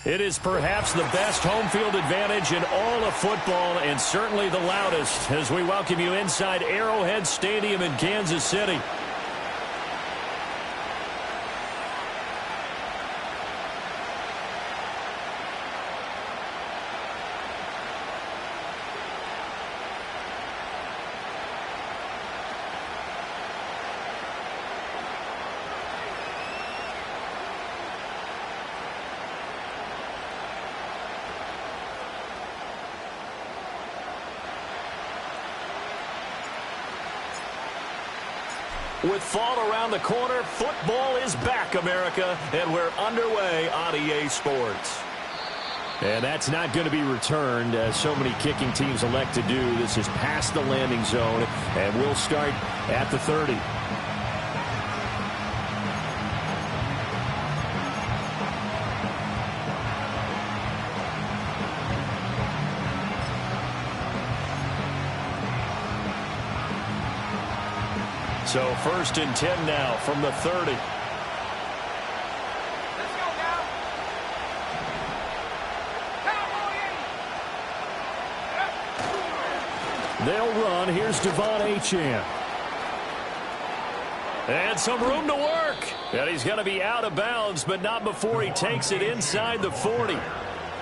It is perhaps the best home field advantage in all of football and certainly the loudest as we welcome you inside Arrowhead Stadium in Kansas City. With fall around the corner, football is back, America, and we're underway on EA Sports. And that's not going to be returned, as so many kicking teams elect to do. This is past the landing zone, and we'll start at the 30. So 1st and 10 now from the 30. Let's go now. They'll run. Here's Devon Achane. And some room to work. And he's going to be out of bounds, but not before he takes it inside the 40.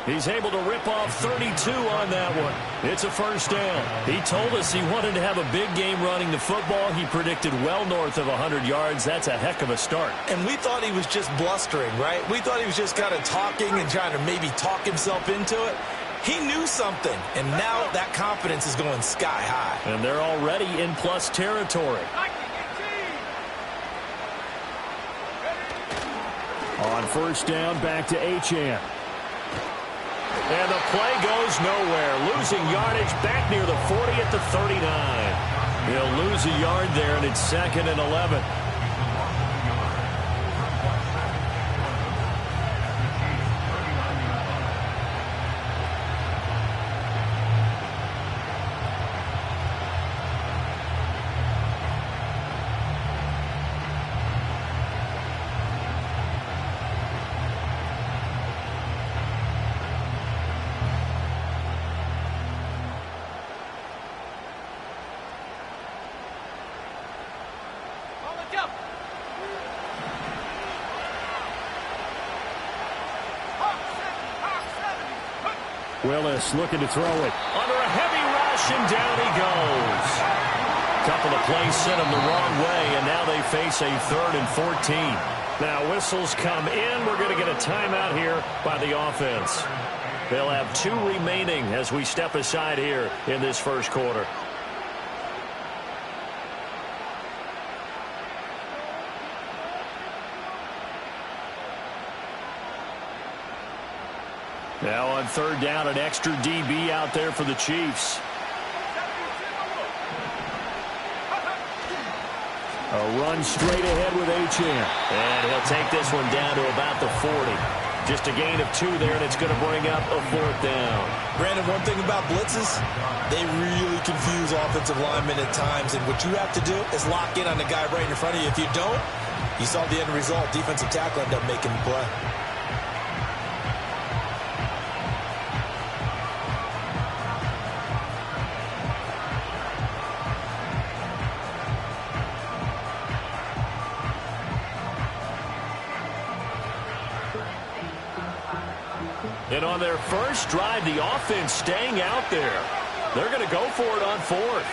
He's able to rip off 32 on that one. It's a 1st down. He told us he wanted to have a big game running the football. He predicted well north of 100 yards. That's a heck of a start. And we thought he was just blustering, right? We thought he was just kind of talking and trying to maybe talk himself into it. He knew something, and now that confidence is going sky high. And they're already in plus territory. On 1st down, back to Achane. And the play goes nowhere. Losing yardage back near the 40 at the 39. He'll lose a yard there, and it's 2nd and 11. Willis looking to throw it. Under a heavy rush, and down he goes. Couple of plays sent him the wrong way, and now they face a 3rd and 14. Now whistles come in. We're going to get a timeout here by the offense. They'll have 2 remaining as we step aside here in this 1st quarter. Now on 3rd down, an extra DB out there for the Chiefs. A run straight ahead with Achane. And he'll take this one down to about the 40. Just a gain of 2 there, and it's going to bring up a 4th down. Brandon, one thing about blitzes, they really confuse offensive linemen at times, and what you have to do is lock in on the guy right in front of you. If you don't, you saw the end result. Defensive tackle ended up making the play. And on their first drive, the offense staying out there. They're going to go for it on 4th.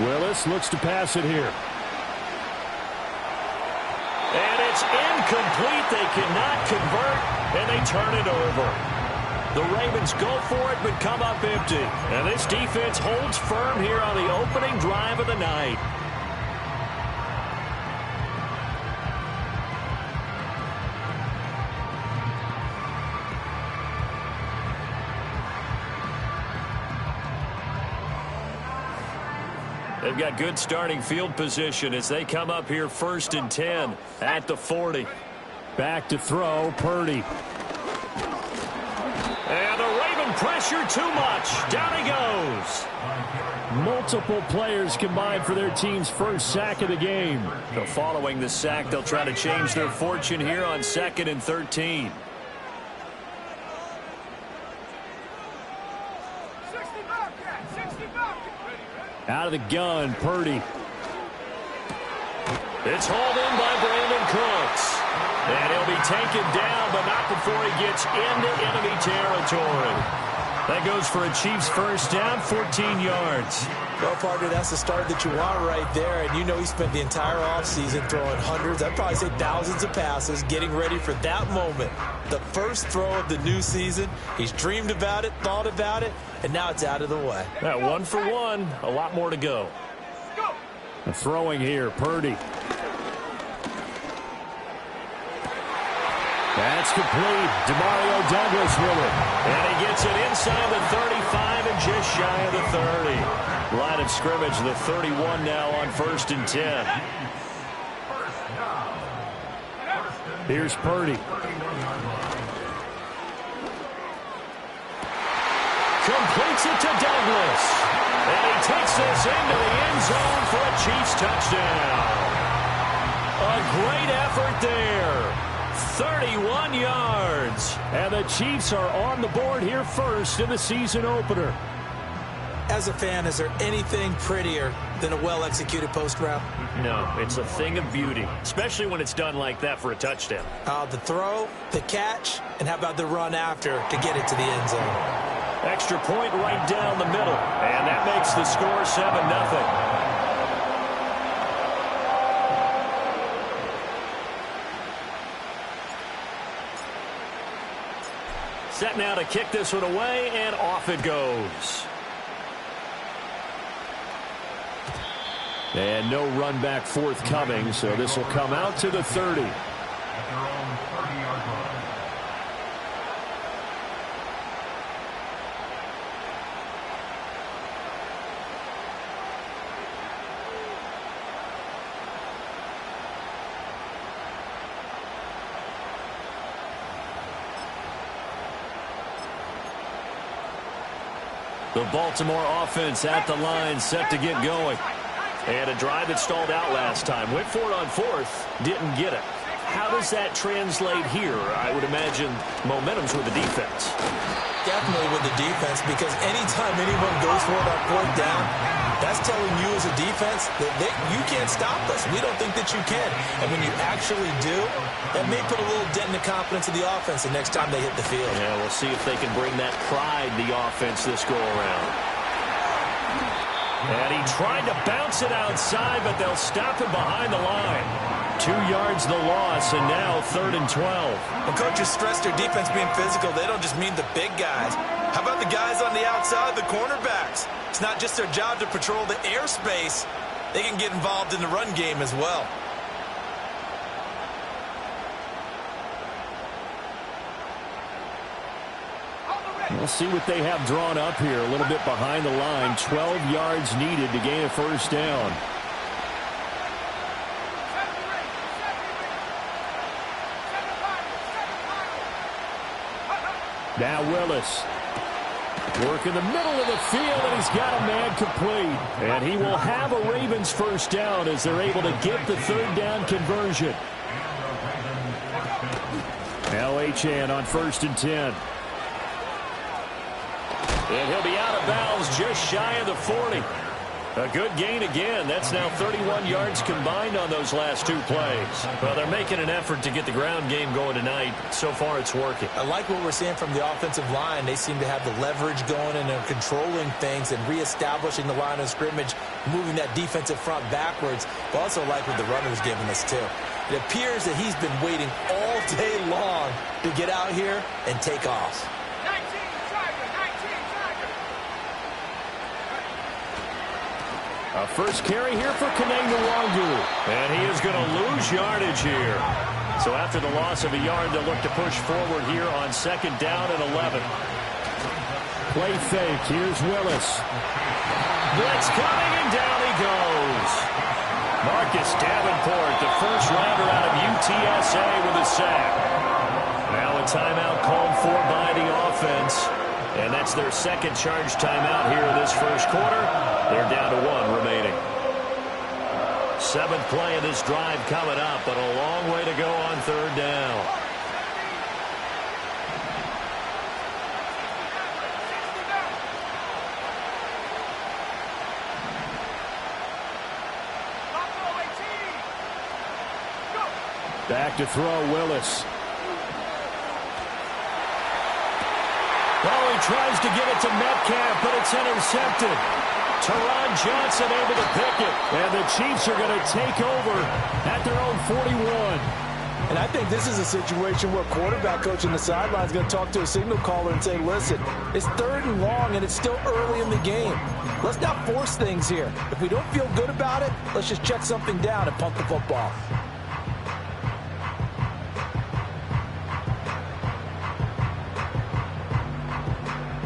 Willis looks to pass it here. And it's incomplete. They cannot convert, and they turn it over. The Ravens go for it, but come up empty. And this defense holds firm here on the opening drive of the night. They've got good starting field position as they come up here 1st and 10 at the 40. Back to throw, Purdy. And the Raven pressure too much. Down he goes. Multiple players combined for their team's first sack of the game. So following the sack, they'll try to change their fortune here on 2nd and 13. Out of the gun, Purdy. It's hauled in by Brandon Cooks. And he'll be taken down, but not before he gets into enemy territory. That goes for a Chiefs first down, 14 yards. Well, partner, that's the start that you want right there. And you know he spent the entire offseason throwing hundreds, I'd probably say thousands of passes, getting ready for that moment. The first throw of the new season. He's dreamed about it, thought about it, and now it's out of the way. Yeah, 1 for 1, a lot more to go. A throwing here, Purdy. That's complete. Demario Douglas with it. And he gets it inside the 35 and just shy of the 30. Line of scrimmage, the 31 now on 1st and 10. Here's Purdy. Completes it to Douglas. And he takes this into the end zone for a Chiefs touchdown. A great effort there. 31 yards. And the Chiefs are on the board here first in the season opener. As a fan, is there anything prettier than a well-executed post route? No, it's a thing of beauty, especially when it's done like that for a touchdown. The throw, the catch, and how about the run after to get it to the end zone? Extra point right down the middle. And that makes the score 7-0. Set now to kick this one away, and off it goes. And no run back forthcoming, so this will come out to the 30. The Baltimore offense at the line, set to get going. And a drive that stalled out last time. Went for it on 4th, didn't get it. How does that translate here? I would imagine momentum's with the defense. Definitely with the defense, because anytime anyone goes for it on 4th down, that's telling you as a defense that you can't stop us. We don't think that you can. And when you actually do, that may put a little dent in the confidence of the offense the next time they hit the field. Yeah, we'll see if they can bring that pride, the offense, this go-around. And he tried to bounce it outside, but they'll stop him behind the line. 2 yards the loss, and now 3rd and 12. When coaches stress their defense being physical, they don't just mean the big guys. How about the guys on the outside, the cornerbacks? It's not just their job to patrol the airspace. They can get involved in the run game as well. We'll see what they have drawn up here. A little bit behind the line. 12 yards needed to gain a first down. Now Willis. Work in the middle of the field, and he's got a man complete. And he will have a Ravens first down as they're able to get the 3rd down conversion. Now Achane on 1st and 10. And he'll be out of bounds just shy of the 40. A good gain again. That's now 31 yards combined on those last 2 plays. Well, they're making an effort to get the ground game going tonight. So far, it's working. I like what we're seeing from the offensive line. They seem to have the leverage going, and they're controlling things and reestablishing the line of scrimmage, moving that defensive front backwards. But also like what the runner's giving us, too. It appears that he's been waiting all day long to get out here and take off. A first carry here for Kene Nwangwu. And he is going to lose yardage here. So after the loss of a yard, they'll look to push forward here on 2nd down and 11. Play fake. Here's Willis. Blitz coming, and down he goes. Marcus Davenport, the first rounder out of UTSA with a sack. Now a timeout called for by the offense. And that's their second charge timeout here in this first quarter. They're down to 1 remaining. 7th play of this drive coming up, but a long way to go on 3rd down. Back to throw, Willis. Oh, he tries to get it to Metcalf, but it's intercepted. Teron Johnson able to pick it. And the Chiefs are going to take over at their own 41. And I think this is a situation where quarterback coach on the sideline is going to talk to a signal caller and say, listen, it's 3rd and long and it's still early in the game. Let's not force things here. If we don't feel good about it, let's just check something down and punt the football.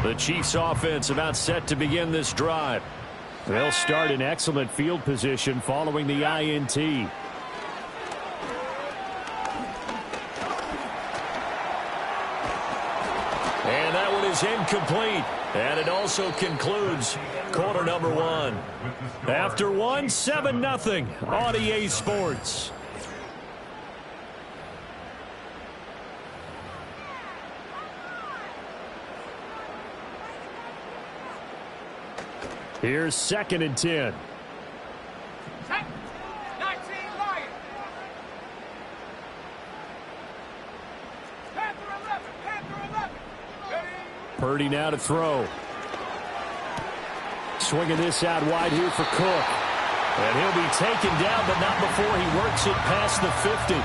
The Chiefs offense about set to begin this drive. They'll start in excellent field position following the INT. And that one is incomplete. And it also concludes quarter number 1. After 1, 7-0 on EA Sports. Here's 2nd and 10. Set. 19 Lions. Panther 11. Panther 11. Ready. Purdy now to throw. Swinging this out wide here for Cook. And he'll be taken down, but not before he works it past the 50.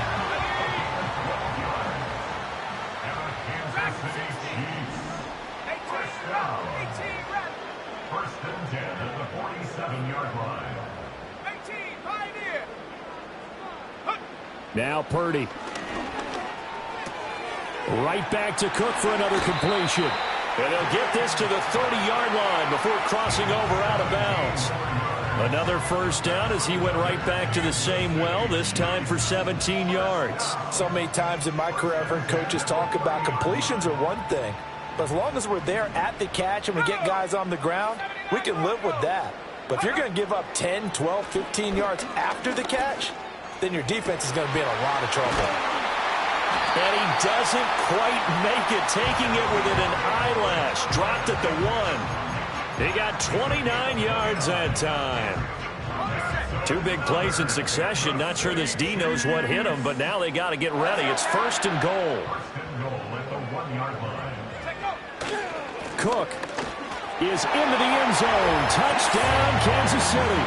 Now Purdy. Right back to Cook for another completion. And they'll get this to the 30-yard line before crossing over out of bounds. Another first down as he went right back to the same well, this time for 17 yards. So many times in my career, I've heard coaches talk about completions are one thing. But as long as we're there at the catch and we get guys on the ground, we can live with that. But if you're going to give up 10, 12, 15 yards after the catch, then your defense is going to be in a lot of trouble. And he doesn't quite make it, taking it within an eyelash. Dropped at the 1. He got 29 yards that time. 2 big plays in succession. Not sure this D knows what hit him, but now they got to get ready. It's 1st and goal. Cook is into the end zone. Touchdown, Kansas City.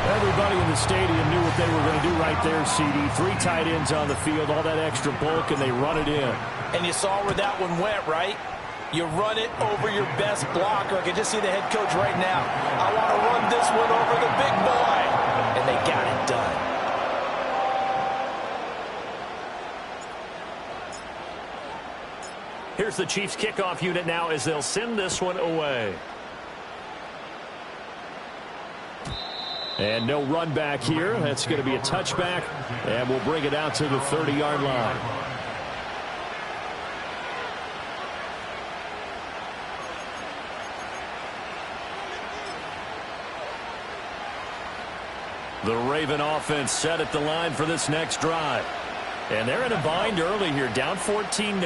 Everybody in the stadium knew what they were going to do right there, CD. 3 tight ends on the field, all that extra bulk, and they run it in. And you saw where that one went, right? You run it over your best blocker. I can just see the head coach right now. I want to run this one over the big boy. And they got it done. Here's the Chiefs kickoff unit now as they'll send this one away. And no run back here. That's going to be a touchback, and we'll bring it out to the 30-yard line. The Raven offense set at the line for this next drive. And they're in a bind early here, down 14-0.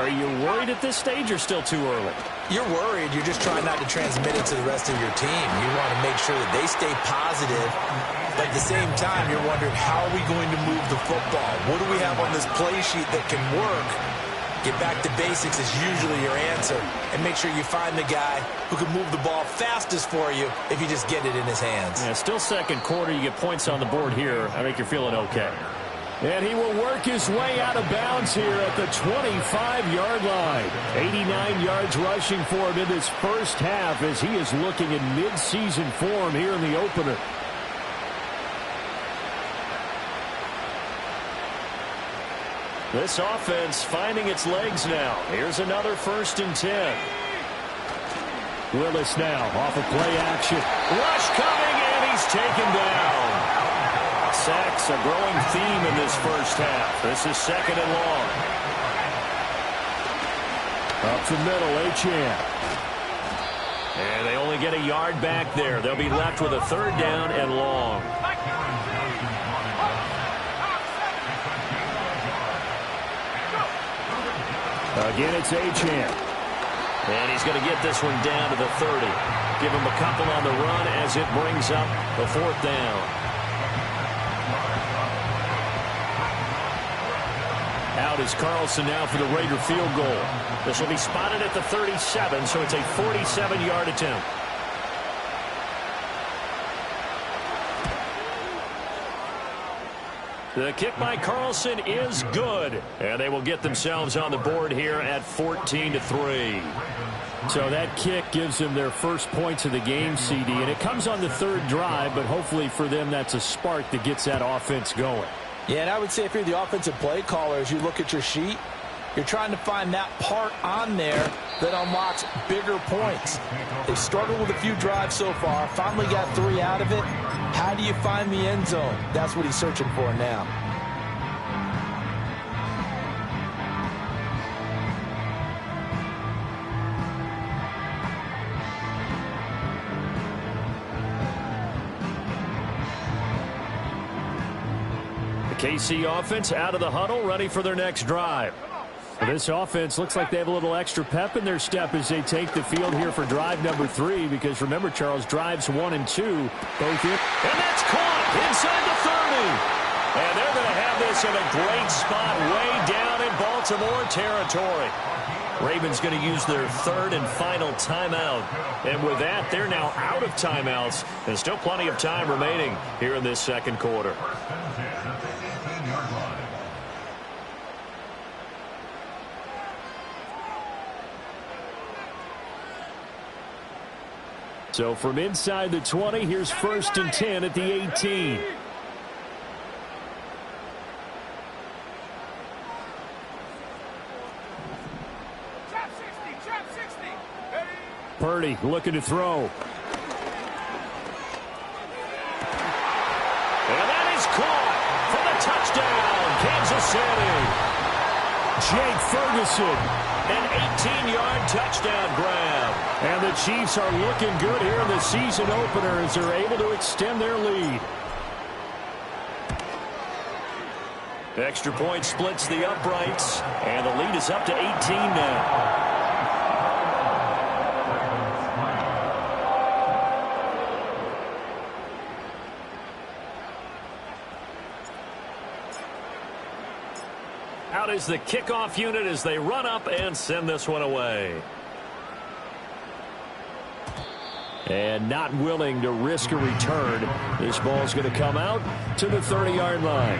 Are you worried at this stage or still too early? You're worried. You're just trying not to transmit it to the rest of your team. You want to make sure that they stay positive. But at the same time, you're wondering, how are we going to move the football? What do we have on this play sheet that can work? Get back to basics is usually your answer. And make sure you find the guy who can move the ball fastest for you if you just get it in his hands. Yeah, still second quarter. You get points on the board here. I think you're feeling okay. And he will work his way out of bounds here at the 25-yard line. 89 yards rushing for him in this first half as he is looking in mid-season form here in the opener. This offense finding its legs now. Here's another 1st and 10. Willis now off of play action. Rush coming, and he's taken down. Sacks a growing theme in this first half. This is 2nd and long. Up the middle, Achane. And they only get a yard back there. They'll be left with a third down and long. Again, it's Achane. And he's going to get this one down to the 30. Give him a couple on the run as it brings up the fourth down. Out is Carlson now for the Raider field goal. This will be spotted at the 37, so it's a 47-yard attempt. The kick by Carlson is good. And they will get themselves on the board here at 14-3. So that kick gives them their first points of the game, CD. And it comes on the third drive, but hopefully for them that's a spark that gets that offense going. Yeah, and I would say if you're the offensive play caller, as you look at your sheet, you're trying to find that part on there that unlocks bigger points. They've struggled with a few drives so far, finally got 3 out of it. How do you find the end zone? That's what he's searching for now. KC offense out of the huddle, ready for their next drive. This offense looks like they have a little extra pep in their step as they take the field here for drive number 3, because remember, Charles, drives 1 and 2 both in. And that's caught inside the 30. And they're going to have this in a great spot way down in Baltimore territory. Ravens going to use their third and final timeout. And with that, they're now out of timeouts. And still plenty of time remaining here in this second quarter. So from inside the 20, here's 1st and 10 at the 18. Purdy looking to throw. And that is caught for the touchdown, Kansas City. Jake Ferguson. An 18-yard touchdown grab. And the Chiefs are looking good here in the season opener as they're able to extend their lead. Extra point splits the uprights, and the lead is up to 18 now. Out is the kickoff unit as they run up and send this one away. And not willing to risk a return. This ball's going to come out to the 30-yard line.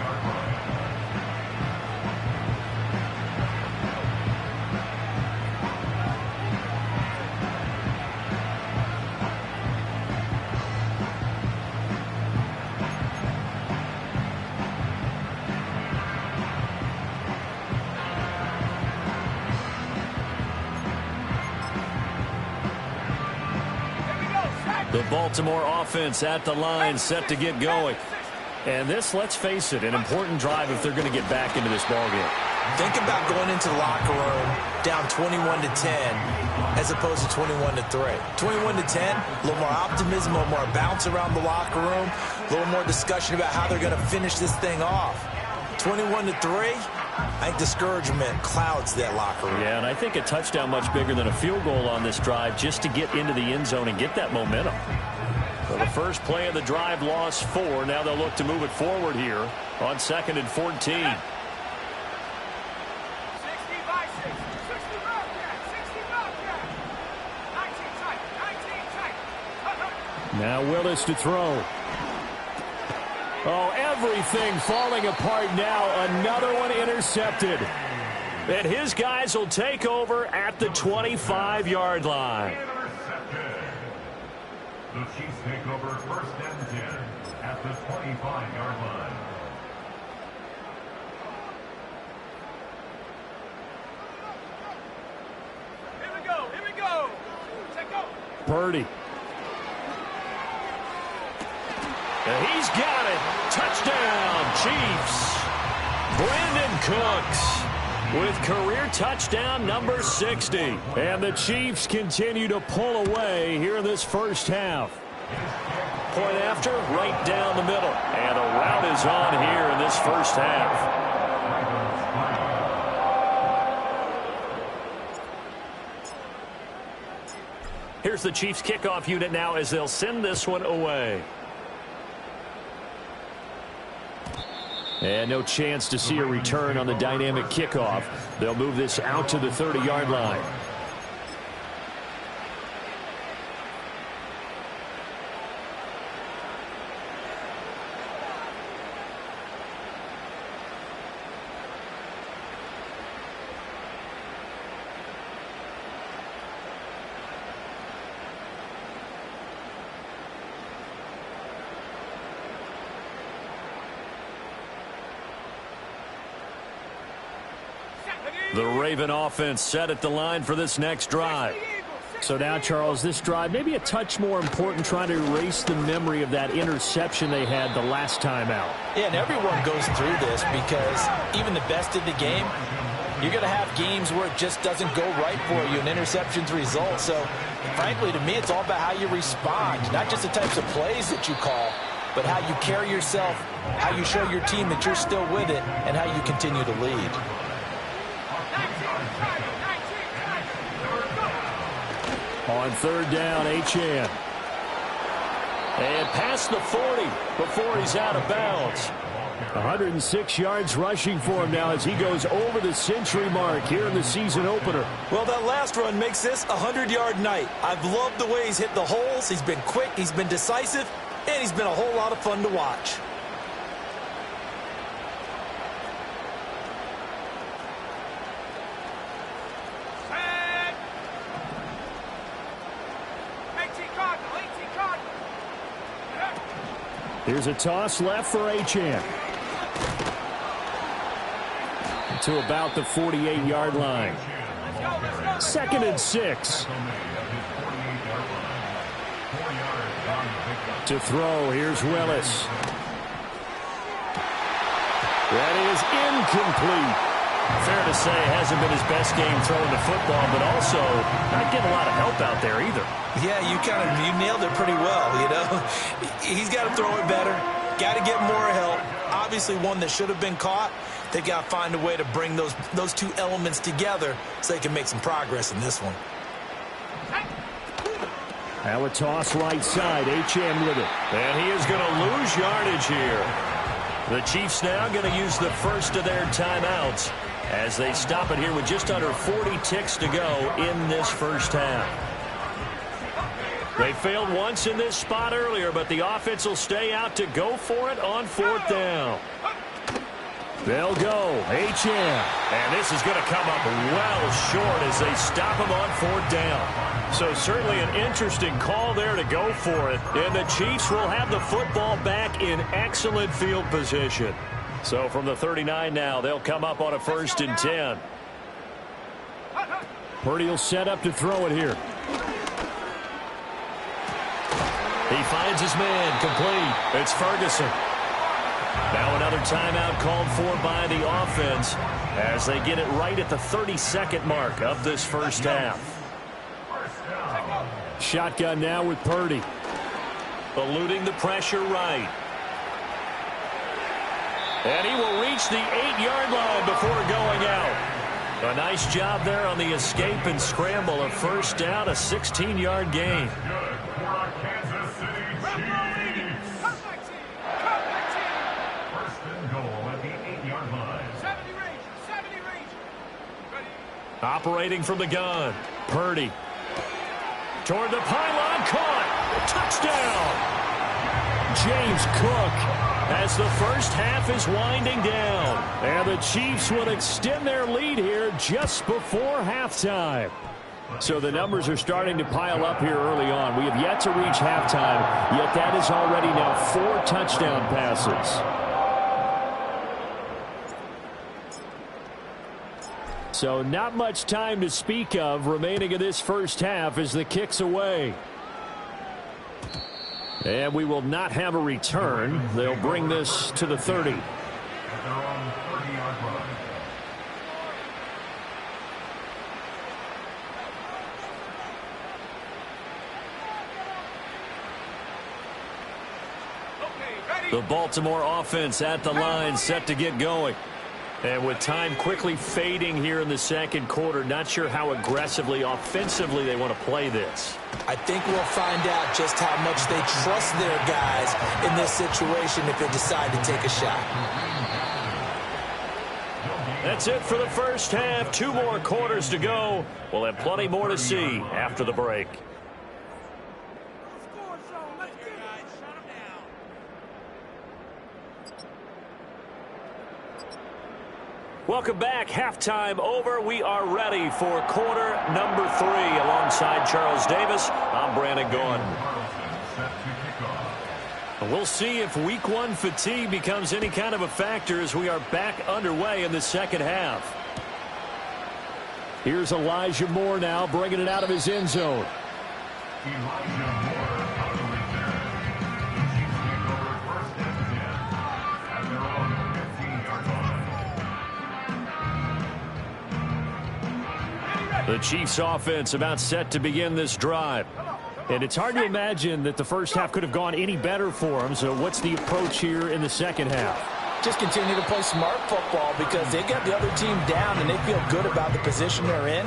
The Baltimore offense at the line, set to get going. And this, let's face it, an important drive if they're going to get back into this ballgame. Think about going into the locker room down 21-10 as opposed to 21-3. 21-10, a little more optimism, a little more bounce around the locker room, a little more discussion about how they're going to finish this thing off. 21-3, I think discouragement clouds that locker room. Yeah, and I think a touchdown much bigger than a field goal on this drive just to get into the end zone and get that momentum. So the first play of the drive lost 4. Now they'll look to move it forward here on 2nd and 14. Now Willis to throw. Oh, everything falling apart now. Another one intercepted. And his guys will take over at the 25-yard line. The Chiefs take over 1st and 10 at the 25-yard line. Here we go. Check out. Purdy. And he's got it. Touchdown, Chiefs. Brandon Cooks. with career touchdown number 60. And the Chiefs continue to pull away here in this first half. Point after, right down the middle. And a rout is on here in this first half. Here's the Chiefs kickoff unit now as they'll send this one away. And no chance to see a return on the dynamic kickoff. They'll move this out to the 30-yard line. The Raven offense set at the line for this next drive. So now, Charles, this drive maybe a touch more important, trying to erase the memory of that interception they had the last time out. Yeah, and everyone goes through this because even the best in the game, you're going to have games where it just doesn't go right for you, and interceptions result. So, frankly, to me, it's all about how you respond, not just the types of plays that you call, but how you carry yourself, how you show your team that you're still with it, and how you continue to lead. On third down, Achane. And past the 40 before he's out of bounds. 106 yards rushing for him now as he goes over the century mark here in the season opener. Well, that last run makes this a 100-yard night. I've loved the way he's hit the holes. He's been quick, he's been decisive, and he's been a whole lot of fun to watch. Here's a toss left for Achane. To about the 48-yard line. 2nd and 6. To throw, here's Willis. That is incomplete. Fair to say, it hasn't been his best game throwing the football, but also not getting a lot of help out there either. Yeah, you nailed it pretty well, you know. He's got to throw it better, got to get more help. Obviously one that should have been caught. They've got to find a way to bring those two elements together so they can make some progress in this one. Now a toss right side, Achane with it. And he is going to lose yardage here. The Chiefs now going to use the first of their timeouts as they stop it here with just under 40 ticks to go in this first half. They failed once in this spot earlier, but the offense will stay out to go for it on 4th down. They'll go. Achane. And this is going to come up well short as they stop him on 4th down. So certainly an interesting call there to go for it. And the Chiefs will have the football back in excellent field position. So from the 39 now, they'll come up on a 1st and 10. Purdy will set up to throw it here. He finds his man, complete. It's Ferguson. Now another timeout called for by the offense as they get it right at the 32nd mark of this first half. Shotgun now with Purdy. Eluding the pressure right. And he will reach the 8-yard line before going out. A nice job there on the escape and scramble. A 1st down, a 16-yard gain. Operating from the gun. Purdy. Toward the pylon. Caught. Touchdown. James Cook. As the first half is winding down. And the Chiefs will extend their lead here just before halftime. So the numbers are starting to pile up here early on. We have yet to reach halftime, yet that is already now 4 touchdown passes. So not much time to speak of remaining in this first half as the kick's away. And we will not have a return. They'll bring this to the 30. The Baltimore offense at the line, set to get going. And with time quickly fading here in the second quarter, not sure how aggressively, offensively they want to play this. I think we'll find out just how much they trust their guys in this situation if they decide to take a shot. That's it for the first half. 2 more quarters to go. We'll have plenty more to see after the break. Welcome back. Halftime over. We are ready for quarter number 3. Alongside Charles Davis, I'm Brandon Gaudin. We'll see if week 1 fatigue becomes any kind of a factor as we are back underway in the second half. Here's Elijah Moore now, bringing it out of his end zone. Elijah Moore on the return. The Chiefs take over first and 10 at their own 15-yard line. The Chiefs offense about set to begin this drive. And it's hard to imagine that the first half could have gone any better for them. So what's the approach here in the second half? Just continue to play smart football because they got the other team down and they feel good about the position they're in.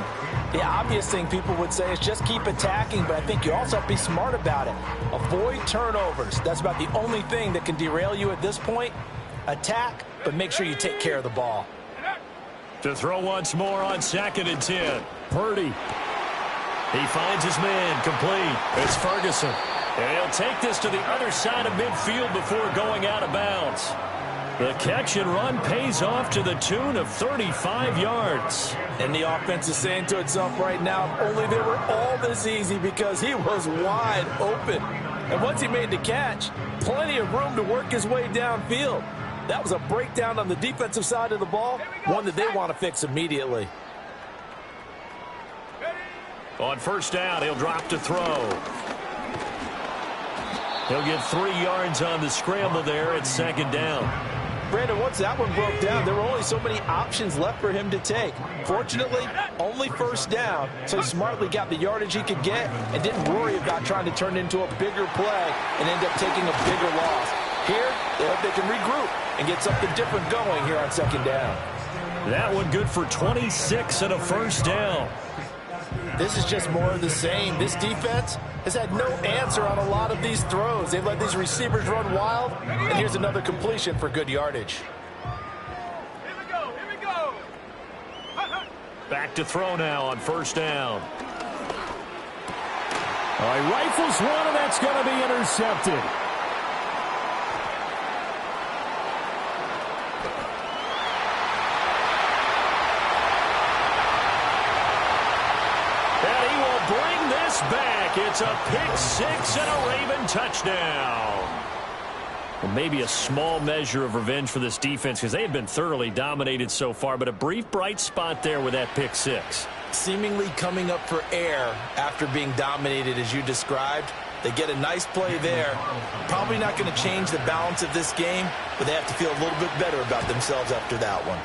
The obvious thing people would say is just keep attacking, but I think you also have to be smart about it. Avoid turnovers. That's about the only thing that can derail you at this point. Attack, but make sure you take care of the ball. To throw once more on 2nd and 10. Purdy. He finds his man complete. It's Ferguson. And he'll take this to the other side of midfield before going out of bounds. The catch and run pays off to the tune of 35 yards. And the offense is saying to itself right now, only they were all this easy because he was wide open. And once he made the catch, plenty of room to work his way downfield. That was a breakdown on the defensive side of the ball, one that they want to fix immediately. On first down, he'll drop to throw. He'll get 3 yards on the scramble there at 2nd down. Brandon, once that one broke down, there were only so many options left for him to take. Fortunately, only first down, so he smartly got the yardage he could get and didn't worry about trying to turn it into a bigger play and end up taking a bigger loss. Here, they hope they can regroup and get something different going here on 2nd down. That one good for 26 and a first down. This is just more of the same. This defense has had no answer on a lot of these throws. They've let these receivers run wild, and here's another completion for good yardage. Here we go. Here we go. Back to throw now on first down. All right, rifles one, and that's going to be intercepted. Back. It's a pick 6 and a Raven touchdown. Well, maybe a small measure of revenge for this defense because they have been thoroughly dominated so far, but a brief bright spot there with that pick 6. Seemingly coming up for air after being dominated as you described. They get a nice play there. Probably not going to change the balance of this game, but they have to feel a little bit better about themselves after that one.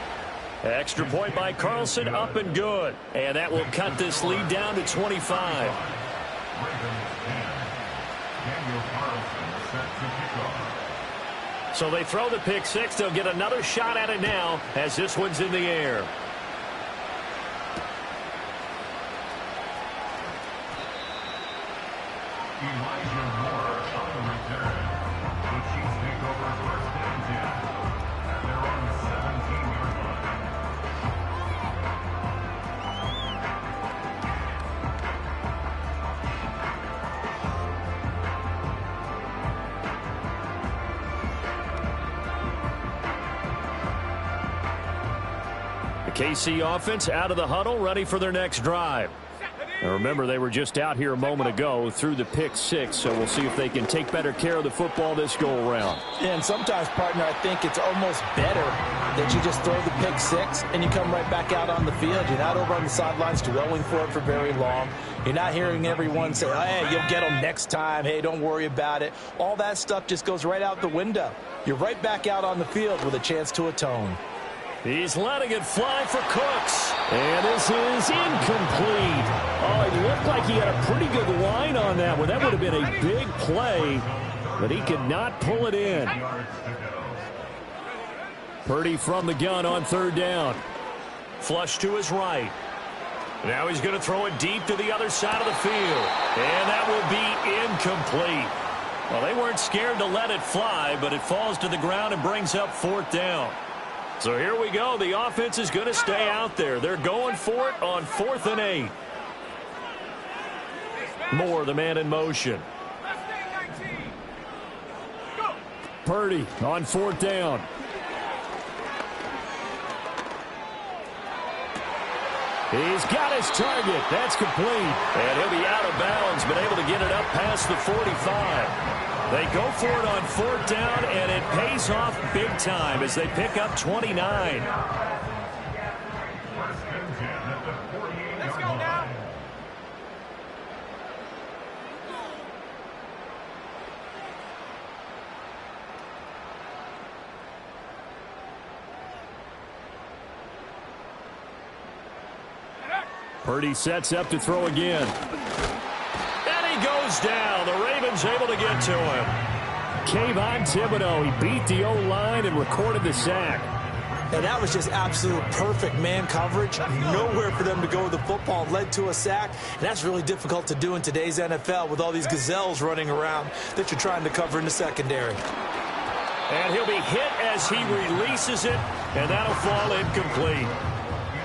Extra point by Carlson, up and good. And that will cut this lead down to 25. So they throw the pick 6. They'll get another shot at it now as this one's in the air. Elijah Moore on the return. The Chiefs take over first and 10 at their own 17-yard line. The KC offense out of the huddle, ready for their next drive. And remember, they were just out here a moment ago through the pick 6, so we'll see if they can take better care of the football this go-around. And sometimes, partner, I think it's almost better that you just throw the pick 6 and you come right back out on the field. You're not over on the sidelines dwelling for it for very long. You're not hearing everyone say, hey, you'll get them next time. Hey, don't worry about it. All that stuff just goes right out the window. You're right back out on the field with a chance to atone. He's letting it fly for Cooks. And this is incomplete. Oh, it looked like he had a pretty good line on that one. That would have been a big play. but he could not pull it in. Purdy from the gun on third down. Flush to his right. Now he's going to throw it deep to the other side of the field. And that will be incomplete. Well, they weren't scared to let it fly, but it falls to the ground and brings up fourth down. So here we go. The offense is going to stay out there. They're going for it on 4th and 8. Moore, the man in motion. Purdy on 4th down. He's got his target. That's complete. And he'll be out of bounds, but able to get it up past the 45. They go for it on 4th down, and it pays off big time as they pick up 29. Let's go now. Purdy sets up to throw again. And he goes down. The Ravens able to get to him. Kayvon Thibodeaux, he beat the O-line and recorded the sack. And that was just absolute perfect man coverage. Nowhere for them to go with the football. Led to a sack. And that's really difficult to do in today's NFL with all these gazelles running around that you're trying to cover in the secondary. And he'll be hit as he releases it, and that'll fall incomplete.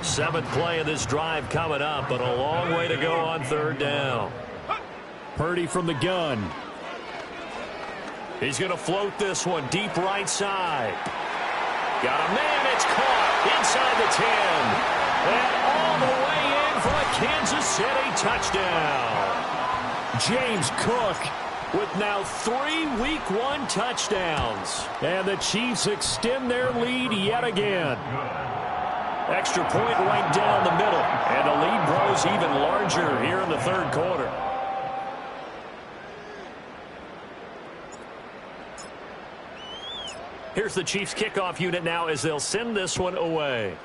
7th play of this drive coming up, but a long way to go on 3rd down. Purdy from the gun. He's going to float this one deep right side. Got a man. It's caught inside the 10. And all the way in for a Kansas City touchdown. James Cook with now 3 Week 1 touchdowns. And the Chiefs extend their lead yet again. Extra point right down the middle. And the lead grows even larger here in the 3rd quarter. Here's the Chiefs kickoff unit now as they'll send this one away.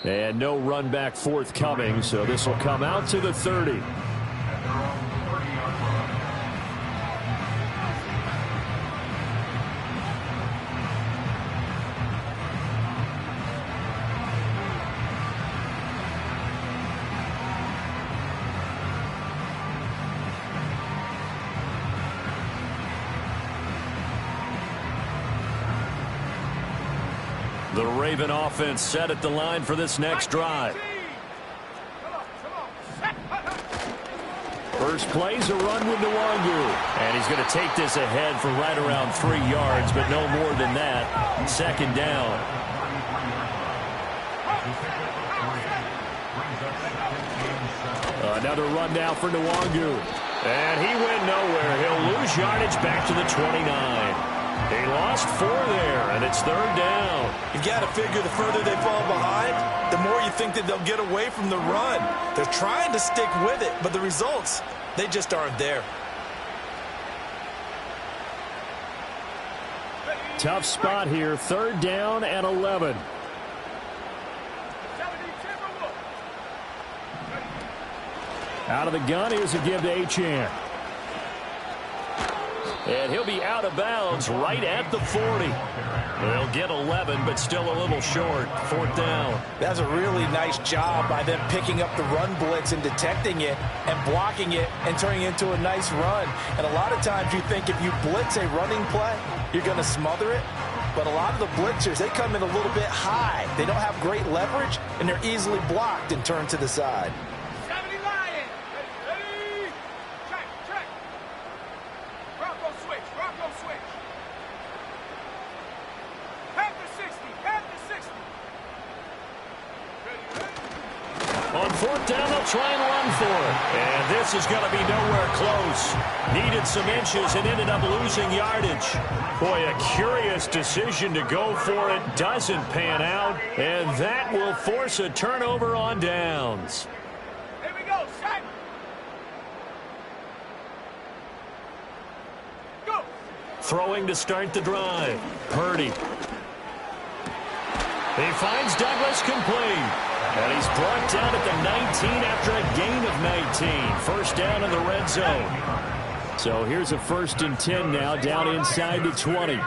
And no run back forthcoming, so this will come out to the 30. The Raven offense set at the line for this next drive. First play's a run with Nwangu. And he's going to take this ahead for right around 3 yards, but no more than that. 2nd down. Another run now for Nwangu. And he went nowhere. He'll lose yardage back to the 29. He lost 4 there, and it's 3rd down. You've got to figure the further they fall behind, the more you think that they'll get away from the run. They're trying to stick with it, but the results, they just aren't there. Tough spot here. 3rd down and 11. Out of the gun, here's a give to Achane. And he'll be out of bounds right at the 40. They'll get 11, but still a little short. 4th down. That's a really nice job by them picking up the run blitz and detecting it and blocking it and turning it into a nice run. And a lot of times you think if you blitz a running play, you're going to smother it. But a lot of the blitzers, they come in a little bit high. They don't have great leverage, and they're easily blocked and turned to the side. 70 Lions. Ready? Check, check. Bronco switch, Bronco switch. Panther 60, Panther 60. Ready, ready? On 4th down, they'll try and run for it. And this is going to be nowhere close. Needed some inches and ended up losing yardage. Boy, a curious decision to go for it. Doesn't pan out. And that will force a turnover on downs. Here we go, set. Go. Throwing to start the drive. Purdy. He finds Douglas complete. And he's brought down at the 19 after a gain of 19. First down in the red zone. So here's a 1st and 10 now, down inside the 20.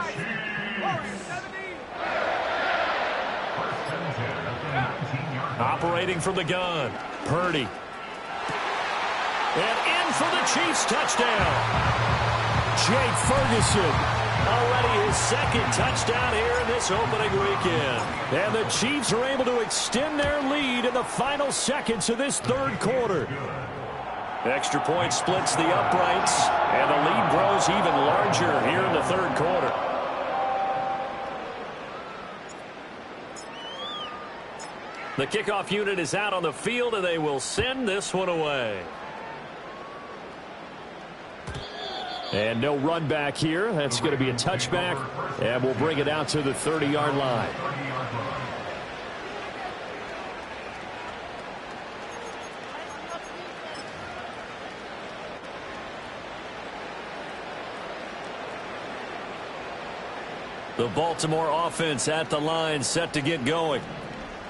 Operating from the gun, Purdy. And in for the Chiefs touchdown. Jake Ferguson. Already his 2nd touchdown here in this opening weekend. And the Chiefs are able to extend their lead in the final seconds of this 3rd quarter. Extra point splits the uprights, and the lead grows even larger here in the 3rd quarter. The kickoff unit is out on the field, and they will send this one away. And no run back here. That's going to be a touchback, and we'll bring it out to the 30-yard line. The Baltimore offense at the line, set to get going.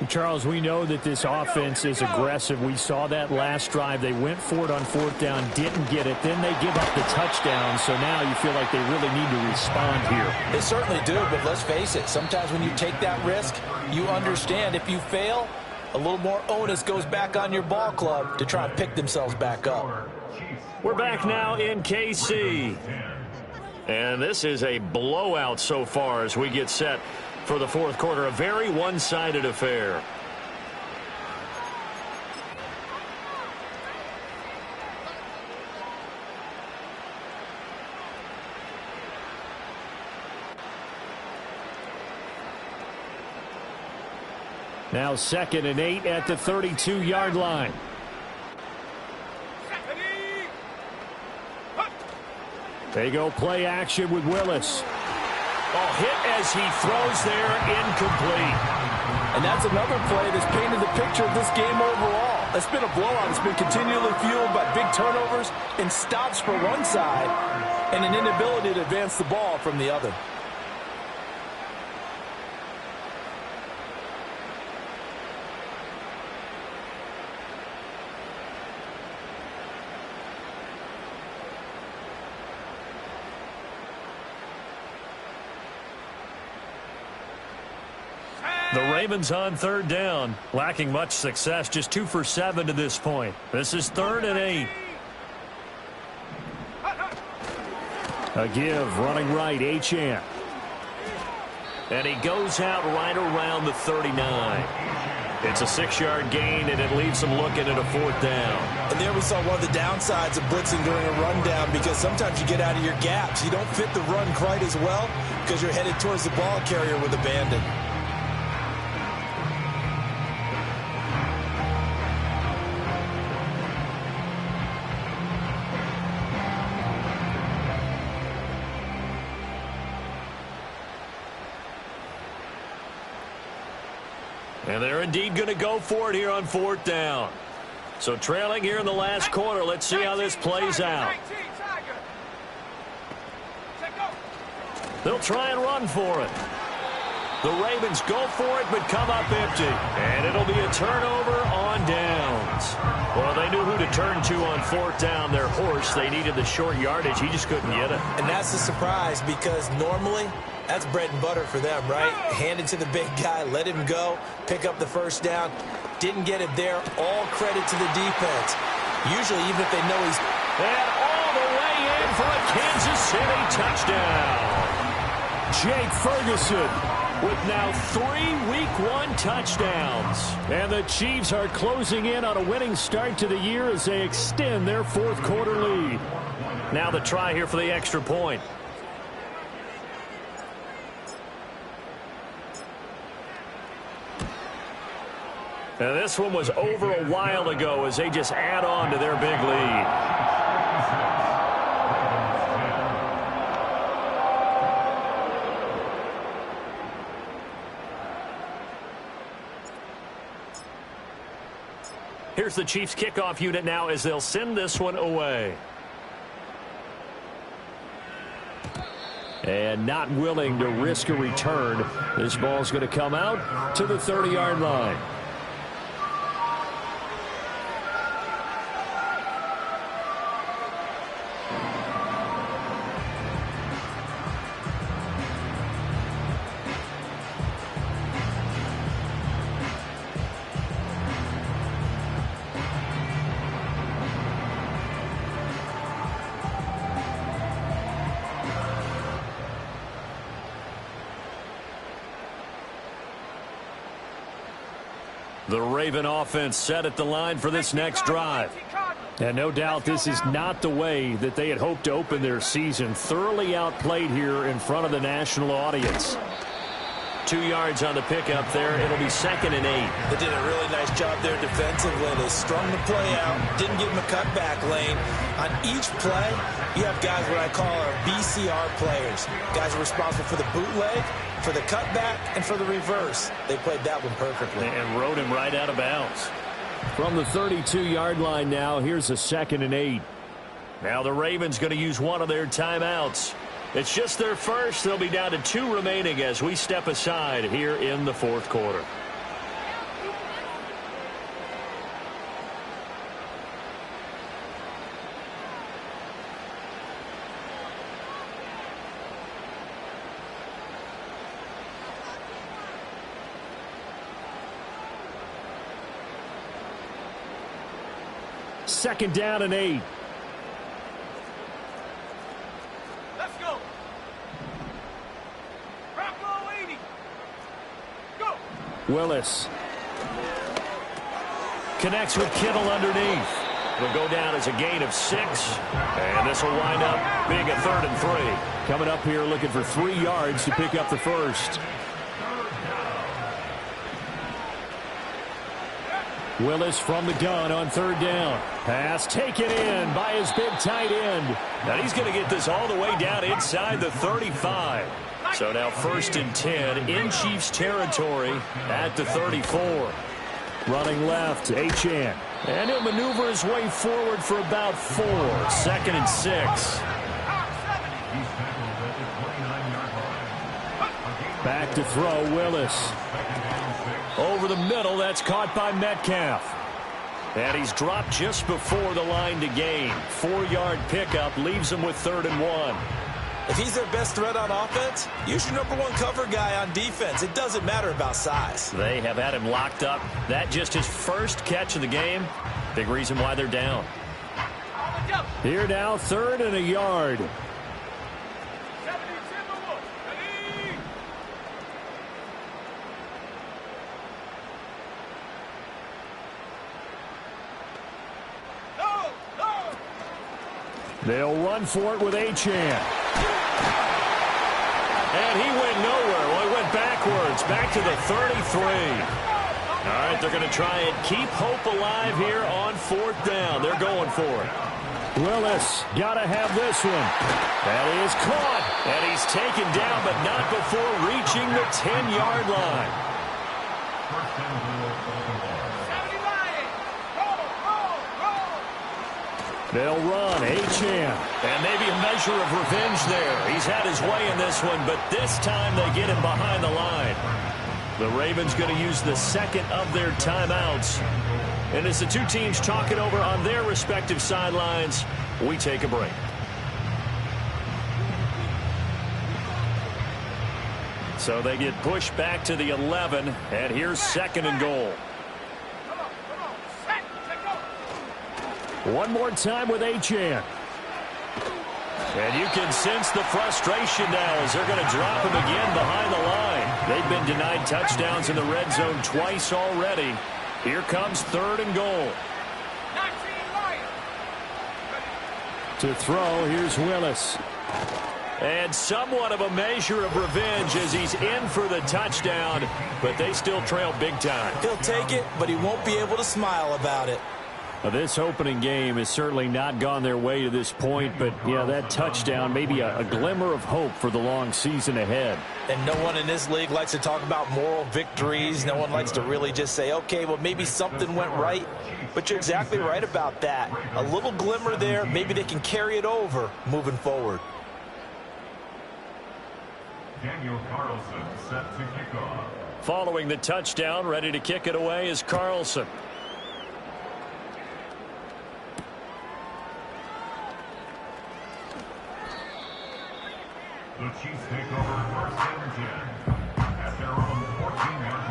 Charles, we know that this offense is aggressive. We saw that last drive. They went for it on 4th down, didn't get it. Then they give up the touchdown, so now you feel like they really need to respond here. They certainly do, but let's face it. Sometimes when you take that risk, you understand if you fail, a little more onus goes back on your ball club to try and pick themselves back up. We're back now in KC. And this is a blowout so far as we get set for the 4th quarter. A very one-sided affair. Now 2nd and 8 at the 32-yard line. They go play action with Willis. Oh, hit as he throws there, incomplete. And that's another play that's painted the picture of this game overall. It's been a blowout. It's been continually fueled by big turnovers and stops for one side and an inability to advance the ball from the other. The Ravens on 3rd down, lacking much success, just 2 for 7 to this point. This is 3rd and 8. A give, running right, Achane. And he goes out right around the 39. It's a 6-yard gain, and it leaves him looking at a 4th down. And there we saw one of the downsides of blitzing during a rundown, because sometimes you get out of your gaps. You don't fit the run quite as well because you're headed towards the ball carrier with abandon. And they're indeed going to go for it here on 4th down. So trailing here in the last quarter. Let's see how this plays out. They'll try and run for it. The Ravens go for it but come up empty. And it'll be a turnover on downs. Well, they knew who to turn to on 4th down. Their horse, they needed the short yardage. He just couldn't get it. And that's a surprise, because normally that's bread and butter for them, right? Hand it to the big guy, let him go, pick up the 1st down. Didn't get it there. All credit to the defense. Usually, even if they know he's... And all the way in for a Kansas City touchdown. Jake Ferguson with now 3 Week 1 touchdowns. And the Chiefs are closing in on a winning start to the year as they extend their 4th quarter lead. Now the try here for the extra point. And this one was over a while ago as they just add on to their big lead. Here's the Chiefs kickoff unit now as they'll send this one away. and not willing to risk a return. This ball's going to come out to the 30-yard line. The Raven offense set at the line for this next drive. And no doubt this is not the way that they had hoped to open their season. Thoroughly outplayed here in front of the national audience. 2 yards on the pickup there. It'll be 2nd and 8. They did a really nice job there defensively. They strung the play out, didn't give him a cutback lane. On each play, you have guys what I call our BCR players. Guys are responsible for the bootleg, for the cutback, and for the reverse. They played that one perfectly. And rode him right out of bounds. From the 32-yard line now, here's a 2nd and 8. Now the Ravens going to use one of their timeouts. It's just their first. They'll be down to 2 remaining as we step aside here in the 4th quarter. Second down and 8. Let's go. Rock low 80. Go. Willis Connects with Kittle underneath. It'll go down as a gain of 6. And this will wind up being a 3rd and 3. coming up here looking for 3 yards to pick up the first. Willis from the gun on 3rd down. Pass taken in by his big tight end. Now he's going to get this all the way down inside the 35. So now 1st and 10 in Chiefs territory at the 34. Running left, Achane. And he'll maneuver his way forward for about 4. 2nd and 6. Back to throw, Willis. Over the middle, that's caught by Metcalf. And he's dropped just before the line to gain. 4-yard pickup leaves him with 3rd and 1. If he's their best threat on offense, use your number 1 cover guy on defense. It doesn't matter about size. They have had him locked up. That just his first catch of the game. Big reason why they're down. Here now, 3rd and a yard. They'll run for it with Achane. And he went nowhere. Well, he went backwards, back to the 33. All right, they're going to try and keep hope alive here on 4th down. They're going for it. Willis, got to have this one. That is caught. And he's taken down, but not before reaching the 10-yard line. They'll run, Achane. And maybe a measure of revenge there. He's had his way in this one, but this time they get him behind the line. The Ravens going to use the 2nd of their timeouts. And as the two teams talk it over on their respective sidelines, we take a break. So they get pushed back to the 11, and here's 2nd and goal. One more time with Achane. And you can sense the frustration now as they're going to drop him again behind the line. They've been denied touchdowns in the red zone twice already. Here comes 3rd and goal. To throw, here's Willis. And somewhat of a measure of revenge as he's in for the touchdown, but they still trail big time. He'll take it, but he won't be able to smile about it. Now, this opening game has certainly not gone their way to this point, but, yeah, that touchdown, maybe a glimmer of hope for the long season ahead. And no one in this league likes to talk about moral victories. No one likes to really just say, okay, well, maybe something went right. But you're exactly right about that. A little glimmer there. Maybe they can carry it over moving forward. Daniel Carlson set to kick off. Following the touchdown, ready to kick it away is Carlson. The Chiefs take over 1st and 10 at their own 14-yard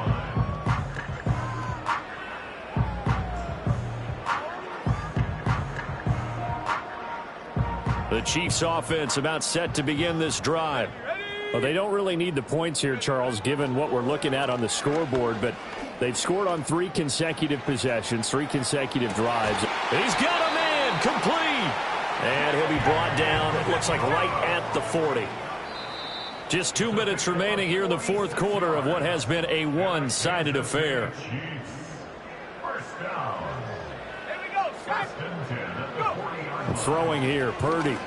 line. The Chiefs offense about set to begin this drive. Well, they don't really need the points here, Charles, given what we're looking at on the scoreboard, but they've scored on 3 consecutive possessions, 3 consecutive drives. He's got a man, complete. And he'll be brought down, it looks like right at the 40. Just 2 minutes remaining here in the 4th quarter of what has been a one-sided affair. Chiefs. First down. Here we go. 1st and 10 at the 40-yard line. Throwing here, Purdy.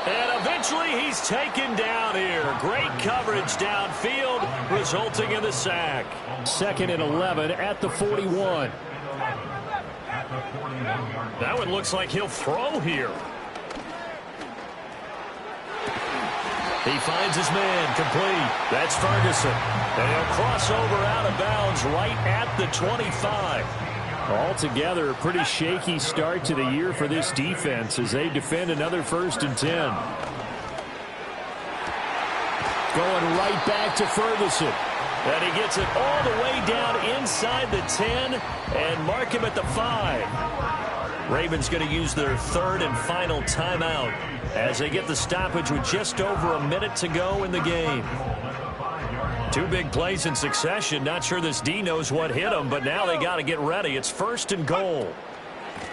And eventually he's taken down here. Great coverage downfield, resulting in the sack. 2nd and 11 at the 41. That one looks like he'll throw here. He finds his man, complete. That's Ferguson. And he'll cross over out of bounds right at the 25. Altogether, a pretty shaky start to the year for this defense as they defend another 1st and 10. Going right back to Ferguson. And he gets it all the way down inside the 10 and mark him at the 5. Ravens going to use their 3rd and final timeout as they get the stoppage with just over a minute to go in the game. 2 big plays in succession. Not sure this D knows what hit him, but now they got to get ready. It's 1st and goal.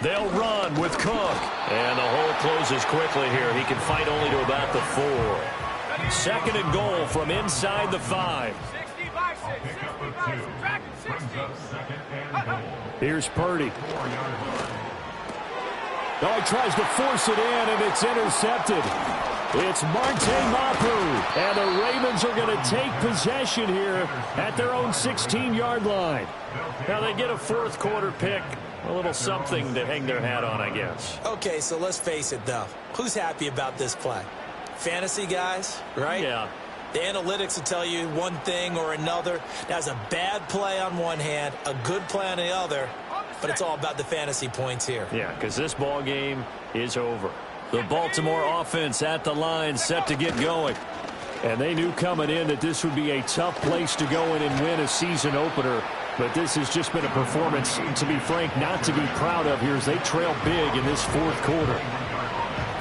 They'll run with Cook. And the hole closes quickly here. He can fight only to about the 4. 2nd and goal from inside the 5. 60 by 6. 60 by 6. Tracking 60. Brings up 2nd and goal. Here's Purdy. 4-yard line. Oh, he tries to force it in, and it's intercepted. It's Marte Mapu, and the Ravens are going to take possession here at their own 16-yard line. Now they get a 4th quarter pick. A little something to hang their hat on, I guess. Okay, so let's face it, though. Who's happy about this play? Fantasy guys, right? Yeah. The analytics will tell you one thing or another. That's a bad play on one hand, a good play on the other, but it's all about the fantasy points here. Yeah, because this ball game is over. The Baltimore offense at the line set to get going. And they knew coming in that this would be a tough place to go in and win a season opener. But this has just been a performance, to be frank, not to be proud of here as they trail big in this 4th quarter.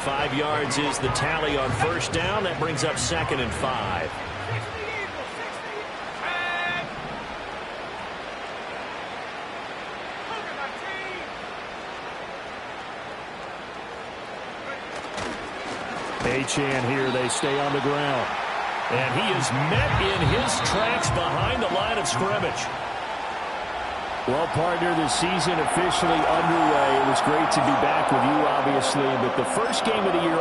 5 yards is the tally on 1st down. That brings up 2nd and 5. 60 Eagles. 60. And Cougar 19. Achane here, they stay on the ground. And he is met in his tracks behind the line of scrimmage. Well, partner, the season officially underway. It was great to be back with you, obviously, but the first game of the year